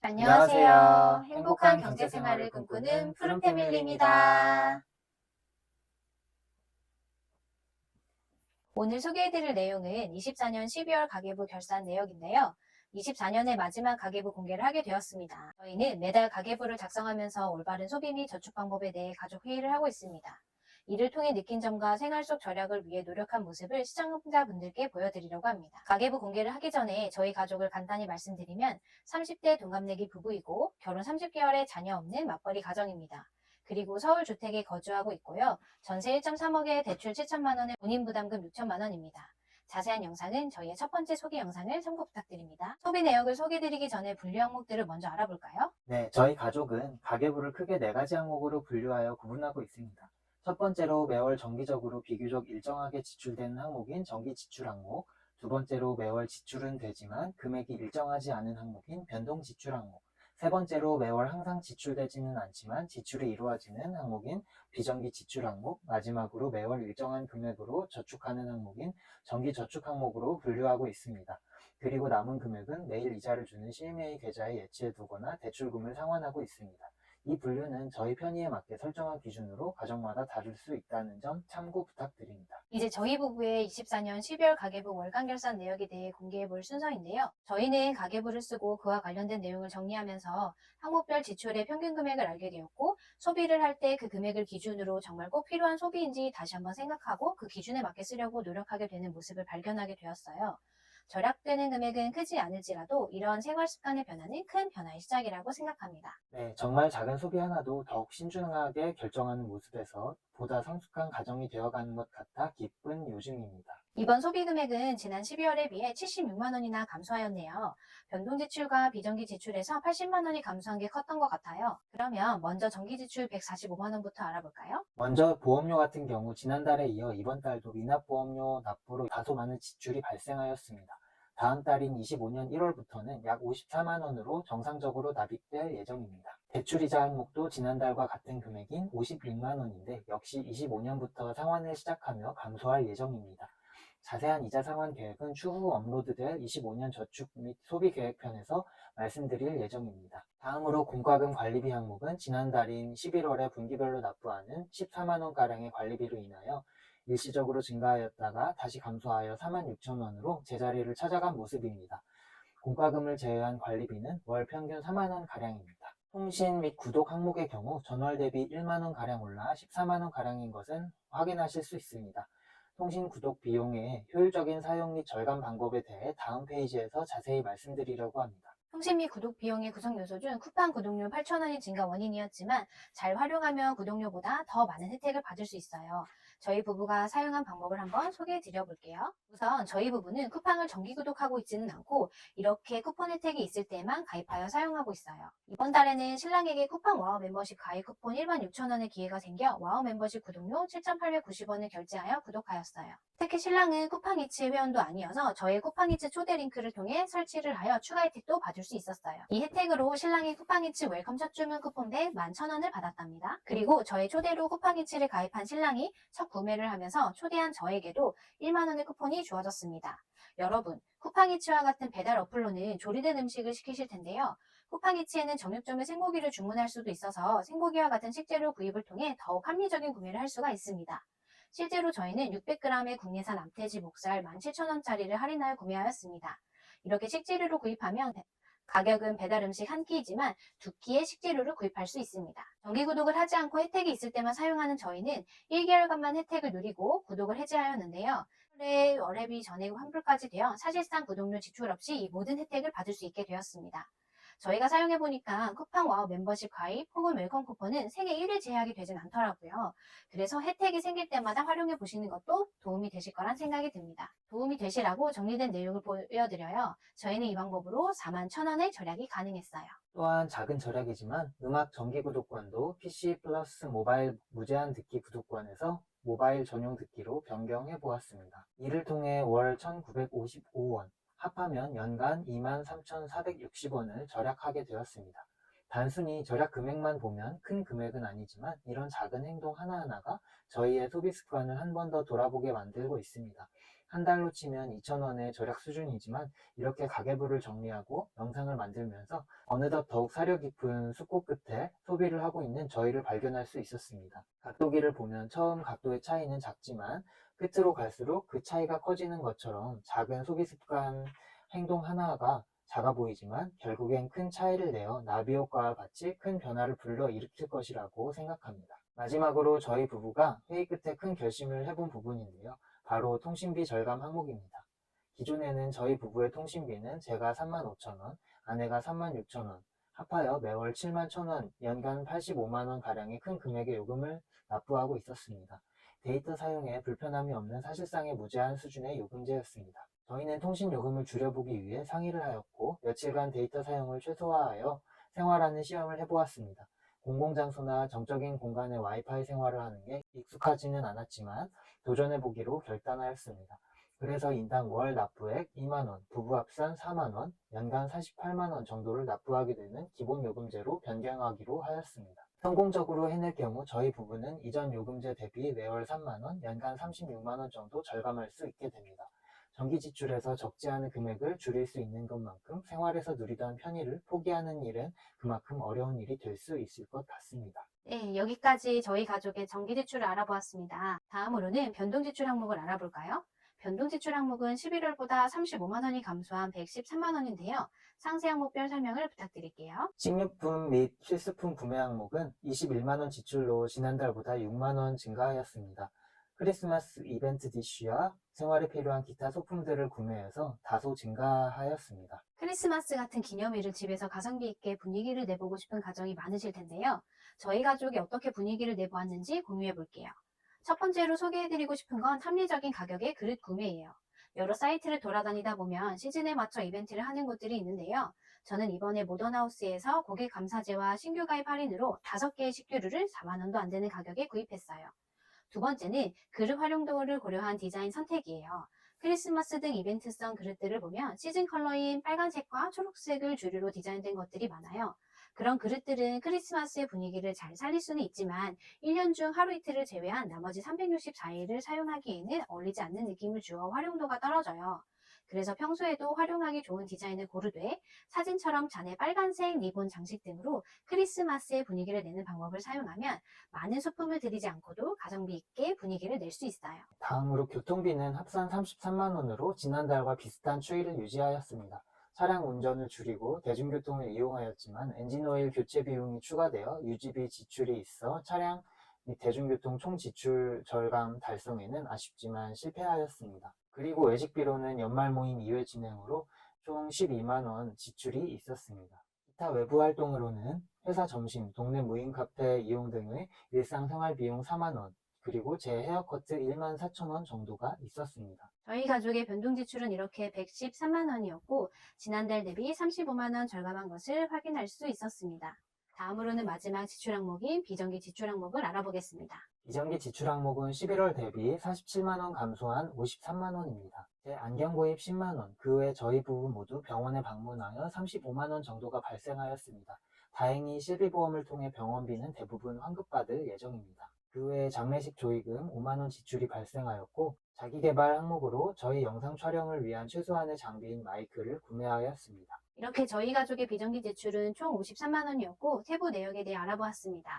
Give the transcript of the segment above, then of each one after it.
안녕하세요. 행복한 경제 생활을 꿈꾸는 푸른 패밀리입니다. 오늘 소개해드릴 내용은 24년 12월 가계부 결산 내역인데요. 24년의 마지막 가계부 공개를 하게 되었습니다. 저희는 매달 가계부를 작성하면서 올바른 소비 및 저축 방법에 대해 가족 회의를 하고 있습니다. 이를 통해 느낀 점과 생활 속 절약을 위해 노력한 모습을 시청자분들께 보여드리려고 합니다. 가계부 공개를 하기 전에 저희 가족을 간단히 말씀드리면 30대 동갑내기 부부이고 결혼 30개월에 자녀 없는 맞벌이 가정입니다. 그리고 서울 주택에 거주하고 있고요. 전세 1.3억에 대출 7천만 원에 본인 부담금 6천만 원입니다. 자세한 영상은 저희의 첫 번째 소개 영상을 참고 부탁드립니다. 소비 내역을 소개드리기 전에 분류 항목들을 먼저 알아볼까요? 네, 저희 가족은 가계부를 크게 4가지 항목으로 분류하여 구분하고 있습니다. 첫 번째로 매월 정기적으로 비교적 일정하게 지출되는 항목인 정기 지출 항목, 두 번째로 매월 지출은 되지만 금액이 일정하지 않은 항목인 변동 지출 항목, 세 번째로 매월 항상 지출되지는 않지만 지출이 이루어지는 항목인 비정기 지출 항목, 마지막으로 매월 일정한 금액으로 저축하는 항목인 정기 저축 항목으로 분류하고 있습니다. 그리고 남은 금액은 매일 이자를 주는 CMA 계좌에 예치해 두거나 대출금을 상환하고 있습니다. 이 분류는 저희 편의에 맞게 설정한 기준으로 가정마다 다를 수 있다는 점 참고 부탁드립니다. 이제 저희 부부의 24년 12월 가계부 월간 결산 내역에 대해 공개해 볼 순서인데요. 저희는 가계부를 쓰고 그와 관련된 내용을 정리하면서 항목별 지출의 평균 금액을 알게 되었고, 소비를 할 때 그 금액을 기준으로 정말 꼭 필요한 소비인지 다시 한번 생각하고 그 기준에 맞게 쓰려고 노력하게 되는 모습을 발견하게 되었어요. 절약되는 금액은 크지 않을지라도 이런 생활 습관의 변화는 큰 변화의 시작이라고 생각합니다. 네, 정말 작은 소비 하나도 더욱 신중하게 결정하는 모습에서 보다 성숙한 가정이 되어가는 것 같아 기쁜 요즘입니다. 이번 소비 금액은 지난 12월에 비해 76만 원이나 감소하였네요. 변동 지출과 비정기 지출에서 80만 원이 감소한 게 컸던 것 같아요. 그러면 먼저 정기 지출 145만 원부터 알아볼까요? 먼저 보험료 같은 경우 지난달에 이어 이번 달도 미납보험료 납부로 다소 많은 지출이 발생하였습니다. 다음 달인 25년 1월부터는 약 54만 원으로 정상적으로 납입될 예정입니다. 대출이자 항목도 지난달과 같은 금액인 56만 원인데 역시 25년부터 상환을 시작하며 감소할 예정입니다. 자세한 이자 상환 계획은 추후 업로드될 25년 저축 및 소비 계획편에서 말씀드릴 예정입니다. 다음으로 공과금 관리비 항목은 지난달인 11월에 분기별로 납부하는 14만원가량의 관리비로 인하여 일시적으로 증가하였다가 다시 감소하여 46,000원으로 제자리를 찾아간 모습입니다. 공과금을 제외한 관리비는 월 평균 4만원가량입니다. 통신 및 구독 항목의 경우 전월 대비 1만원가량 올라 14만원가량인 것은 확인하실 수 있습니다. 통신 구독 비용의 효율적인 사용 및 절감 방법에 대해 다음 페이지에서 자세히 말씀드리려고 합니다. 통신 및 구독 비용의 구성 요소 중 쿠팡 구독료 8,000원이 증가 원인이었지만 잘 활용하면 구독료보다 더 많은 혜택을 받을 수 있어요. 저희 부부가 사용한 방법을 한번 소개해 드려 볼게요. 우선 저희 부부는 쿠팡을 정기 구독하고 있지는 않고 이렇게 쿠폰 혜택이 있을 때만 가입하여 사용하고 있어요. 이번 달에는 신랑에게 쿠팡 와우 멤버십 가입 쿠폰 1만 6천원의 기회가 생겨 와우 멤버십 구독료 7,890원을 결제하여 구독하였어요. 특히 신랑은 쿠팡이츠 회원도 아니어서 저의 쿠팡이츠 초대 링크를 통해 설치를 하여 추가 혜택도 받을 수 있었어요. 이 혜택으로 신랑이 쿠팡이츠 웰컴 첫 주문 쿠폰 대 11,000원을 받았답니다. 그리고 저의 초대로 쿠팡이츠를 가입한 신랑이 첫 구매를 하면서 초대한 저에게도 1만원의 쿠폰이 주어졌습니다. 여러분, 쿠팡이츠와 같은 배달 어플로는 조리된 음식을 시키실 텐데요. 쿠팡이츠에는 정육점의 생고기를 주문할 수도 있어서 생고기와 같은 식재료 구입을 통해 더욱 합리적인 구매를 할 수가 있습니다. 실제로 저희는 600g의 국내산 암돼지 목살 17,000원짜리를 할인하여 구매하였습니다. 이렇게 식재료를 구입하면 가격은 배달 음식 한 끼이지만 두 끼의 식재료를 구입할 수 있습니다. 정기 구독을 하지 않고 혜택이 있을 때만 사용하는 저희는 1개월간만 혜택을 누리고 구독을 해지하였는데요. 월회비 전액 환불까지 되어 사실상 구독료 지출 없이 이 모든 혜택을 받을 수 있게 되었습니다. 저희가 사용해보니까 쿠팡 와우 멤버십 가입 혹은 웰컴 쿠폰은 생애 1일 제약이 되진 않더라고요. 그래서 혜택이 생길 때마다 활용해보시는 것도 도움이 되실 거란 생각이 듭니다. 도움이 되시라고 정리된 내용을 보여드려요. 저희는 이 방법으로 41,000원의 절약이 가능했어요. 또한 작은 절약이지만 음악 정기 구독권도 PC 플러스 모바일 무제한 듣기 구독권에서 모바일 전용 듣기로 변경해 보았습니다. 이를 통해 월 1,955원, 합하면 연간 23,460원을 절약하게 되었습니다. 단순히 절약 금액만 보면 큰 금액은 아니지만 이런 작은 행동 하나하나가 저희의 소비 습관을 한 번 더 돌아보게 만들고 있습니다. 한 달로 치면 2,000원의 절약 수준이지만 이렇게 가계부를 정리하고 영상을 만들면서 어느덧 더욱 사려 깊은 숙고 끝에 소비를 하고 있는 저희를 발견할 수 있었습니다. 각도기를 보면 처음 각도의 차이는 작지만 끝으로 갈수록 그 차이가 커지는 것처럼 작은 소비 습관, 행동 하나가 작아 보이지만 결국엔 큰 차이를 내어 나비 효과와 같이 큰 변화를 불러일으킬 것이라고 생각합니다. 마지막으로 저희 부부가 회의 끝에 큰 결심을 해본 부분인데요. 바로 통신비 절감 항목입니다. 기존에는 저희 부부의 통신비는 제가 35,000원, 아내가 36,000원, 합하여 매월 71,000원, 연간 85만원 가량의 큰 금액의 요금을 납부하고 있었습니다. 데이터 사용에 불편함이 없는 사실상의 무제한 수준의 요금제였습니다. 저희는 통신 요금을 줄여보기 위해 상의를 하였고 며칠간 데이터 사용을 최소화하여 생활하는 시험을 해보았습니다. 공공장소나 정적인 공간의 와이파이 생활을 하는 게 익숙하지는 않았지만 도전해보기로 결단하였습니다. 그래서 인당 월 납부액 2만원, 부부 합산 4만원, 연간 48만원 정도를 납부하게 되는 기본 요금제로 변경하기로 하였습니다. 성공적으로 해낼 경우 저희 부부는 이전 요금제 대비 매월 3만원, 연간 36만원 정도 절감할 수 있게 됩니다. 전기 지출에서 적지 않은 금액을 줄일 수 있는 것만큼 생활에서 누리던 편의를 포기하는 일은 그만큼 어려운 일이 될 수 있을 것 같습니다. 네, 여기까지 저희 가족의 정기 지출을 알아보았습니다. 다음으로는 변동 지출 항목을 알아볼까요? 변동 지출 항목은 11월보다 35만 원이 감소한 113만 원인데요. 상세 항목별 설명을 부탁드릴게요. 식료품 및 필수품 구매 항목은 21만원 지출로 지난달보다 6만원 증가하였습니다. 크리스마스 이벤트 디쉬와 생활에 필요한 기타 소품들을 구매해서 다소 증가하였습니다. 크리스마스 같은 기념일을 집에서 가성비 있게 분위기를 내보고 싶은 가정이 많으실 텐데요. 저희 가족이 어떻게 분위기를 내보았는지 공유해 볼게요. 첫 번째로 소개해드리고 싶은 건 합리적인 가격의 그릇 구매예요. 여러 사이트를 돌아다니다 보면 시즌에 맞춰 이벤트를 하는 곳들이 있는데요. 저는 이번에 모던하우스에서 고객 감사제와 신규 가입 할인으로 5개의 식기류를 4만 원도 안 되는 가격에 구입했어요. 두 번째는 그릇 활용도를 고려한 디자인 선택이에요. 크리스마스 등 이벤트성 그릇들을 보면 시즌 컬러인 빨간색과 초록색을 주류로 디자인된 것들이 많아요. 그런 그릇들은 크리스마스의 분위기를 잘 살릴 수는 있지만 1년 중 하루 이틀을 제외한 나머지 364일을 사용하기에는 어울리지 않는 느낌을 주어 활용도가 떨어져요. 그래서 평소에도 활용하기 좋은 디자인을 고르되 사진처럼 잔에 빨간색, 리본 장식 등으로 크리스마스의 분위기를 내는 방법을 사용하면 많은 소품을 들이지 않고도 가성비 있게 분위기를 낼 수 있어요. 다음으로 교통비는 합산 33만원으로 지난달과 비슷한 추이를 유지하였습니다. 차량 운전을 줄이고 대중교통을 이용하였지만 엔진오일 교체 비용이 추가되어 유지비 지출이 있어 차량 및 대중교통 총 지출 절감 달성에는 아쉽지만 실패하였습니다. 그리고 외식비로는 연말 모임 2회 진행으로 총 12만원 지출이 있었습니다. 기타 외부 활동으로는 회사 점심, 동네 모임 카페 이용 등의 일상생활 비용 4만원, 그리고 제 헤어커트 1만 4천원 정도가 있었습니다. 저희 가족의 변동 지출은 이렇게 113만 원이었고 지난달 대비 35만 원 절감한 것을 확인할 수 있었습니다. 다음으로는 마지막 지출 항목인 비정기 지출 항목을 알아보겠습니다. 비정기 지출 항목은 11월 대비 47만원 감소한 53만원입니다. 제 안경 구입 10만원, 그 외 저희 부부 모두 병원에 방문하여 35만원 정도가 발생하였습니다. 다행히 실비보험을 통해 병원비는 대부분 환급받을 예정입니다. 그 외에 장례식 조의금 5만원 지출이 발생하였고 자기개발 항목으로 저희 영상 촬영을 위한 최소한의 장비인 마이크를 구매하였습니다. 이렇게 저희 가족의 비정기 지출은 총 53만 원이었고 세부 내역에 대해 알아보았습니다.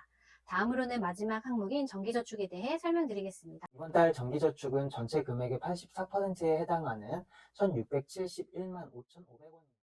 다음으로는 마지막 항목인 정기저축에 대해 설명드리겠습니다. 이번 달 정기저축은 전체 금액의 84%에 해당하는 1,671만 5,500원입니다.